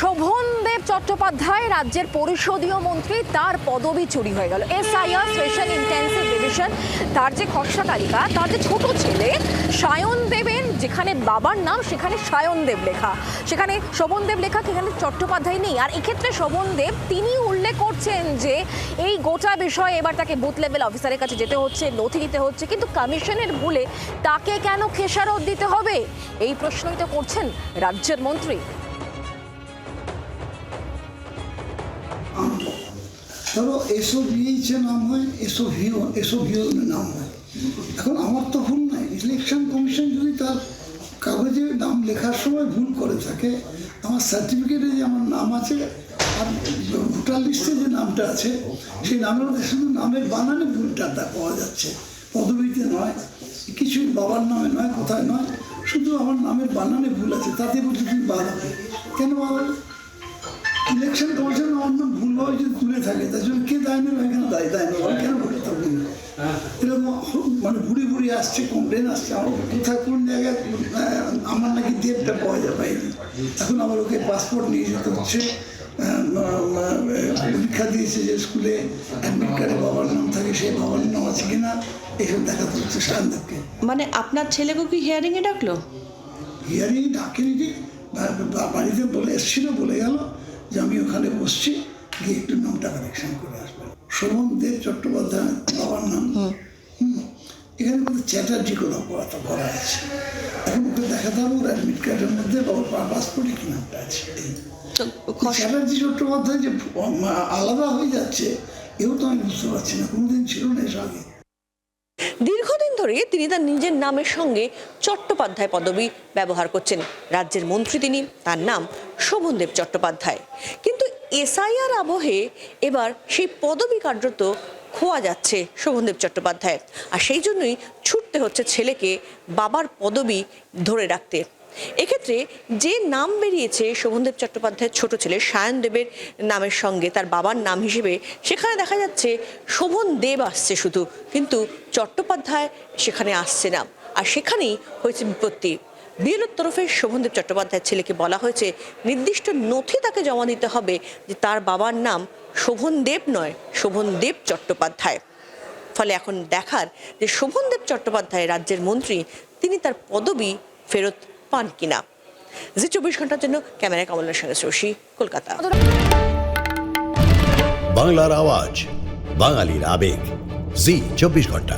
শোভনদেব চট্টোপাধ্যায় রাজ্যের পরিষদীয় মন্ত্রী, তার পদবি চুরি হয়ে গেল। এসআইআর স্পেশাল ইন্টেন্সিভ রিভিশন, তার যে খসড়া তালিকা, তার যে ছোট ছেলে সায়নদেবের যেখানে বাবার নাম সেখানে সায়নদেব লেখা, সেখানে শোভনদেব লেখা, সেখানে চট্টোপাধ্যায় নেই। আর এক্ষেত্রে শোভনদেব তিনি উল্লেখ করছেন যে এই গোটা বিষয়ে এবার তাকে বুথ লেভেল অফিসারের কাছে যেতে হচ্ছে, নথি দিতে হচ্ছে, কিন্তু কমিশনের ভুলে তাকে কেন খেসারত দিতে হবে, এই প্রশ্নই তো করছেন রাজ্যের মন্ত্রী। ধরো এসওভিএইচ নাম হয়, এসওভিও নাম হয়। এখন আমার তো ভুল নাই। ইলেকশন কমিশন যদি তার কাগজে নাম লেখার সময় ভুল করে থাকে, আমার সার্টিফিকেটে যে আমার নাম আছে আর ভোটার লিস্টে যে নামটা আছে সেই নামের মধ্যে শুধু নামের বানানে ভুলটা পাওয়া যাচ্ছে, পদবিতে নয়, কিছুই বাবার নামে নয়, কোথায় নয়, শুধু আমার নামের বানানে ভুল আছে, তাতে বলছে তুমি বাদ হবে। কেন বাদ হবে? ইলেকশন কমিশন আমার নাম ভুলভাবে যদি তুলে থাকে তার জন্য কে দায় নেবে? এখানে দায় নেবে কেন বলে থাকবেন? এরকম মানে ঘুরে ঘুরে আসছে, কমপ্লেন আসছে, আমার কোথায় কোন জায়গায় আমার নাকি দেবটা পাওয়া যায় পাইনি। এখন আবার ওকে পাসপোর্ট নিয়ে যেতে হচ্ছে, পরীক্ষা দিয়েছে যে স্কুলে অ্যাডমিট কার্ডে বাবার নাম থাকে, সেই বাবার নাম আছে কিনা এইসব দেখাতে হচ্ছে সায়নদেবকে। মানে আপনার ছেলেকে কি হিয়ারিংয়ে ডাকলো? হিয়ারিং ডাকেনি, ঠিক বাড়িতে বলে এসেছিল, বলে গেল যে আমি ওখানে বসছি, গিয়ে একটু নামটা কারেকশন করে আসবেন। শোভনদেব চট্টোপাধ্যায় বাবার নাম। এখানে কিন্তু চ্যাটার্জি কোথাও করা আছে। এখন ওকে দেখাতে হবে ওর অ্যাডমিট কার্ডের মধ্যে বাবার পাসপোর্টে কি নামটা আছে। চ্যাটার্জি চট্টোপাধ্যায় যে আলাদা হয়ে যাচ্ছে, এও তো আমি বুঝতে পারছি না, কোনোদিন ছিল না এর আগে। দীর্ঘদিন ধরে তিনি তার নিজের নামের সঙ্গে চট্টোপাধ্যায় পদবি ব্যবহার করছেন। রাজ্যের মন্ত্রী তিনি, তার নাম শোভনদেব চট্টোপাধ্যায়। কিন্তু এসআইআর আবহে এবার সেই পদবি কার্যত খোয়া যাচ্ছে শোভনদেব চট্টোপাধ্যায়, আর সেই জন্যই ছুটতে হচ্ছে ছেলেকে বাবার পদবি ধরে রাখতে। এক্ষেত্রে যে নাম বেরিয়েছে শোভনদেব চট্টোপাধ্যায়ের ছোট ছেলে সায়নদেবের নামের সঙ্গে তার বাবার নাম হিসেবে, সেখানে দেখা যাচ্ছে শোভনদেব আসছে শুধু, কিন্তু চট্টোপাধ্যায় সেখানে আসছে না। আর সেখানেই হয়েছে বিপত্তি। বিএলওর তরফে শোভনদেব চট্টোপাধ্যায়ের ছেলেকে বলা হয়েছে নির্দিষ্ট নথি তাকে জমা দিতে হবে যে তার বাবার নাম শোভনদেব নয়, শোভনদেব চট্টোপাধ্যায়। ফলে এখন দেখার যে শোভনদেব চট্টোপাধ্যায় রাজ্যের মন্ত্রী, তিনি তার পদবি ফেরত পান কিনা। জি 24 ঘন্টার জন্য ক্যামেরায় কমলের সঙ্গে শশী, কলকাতা। বাংলার আওয়াজ, বাঙালির আবেগ, জি 24 ঘন্টা।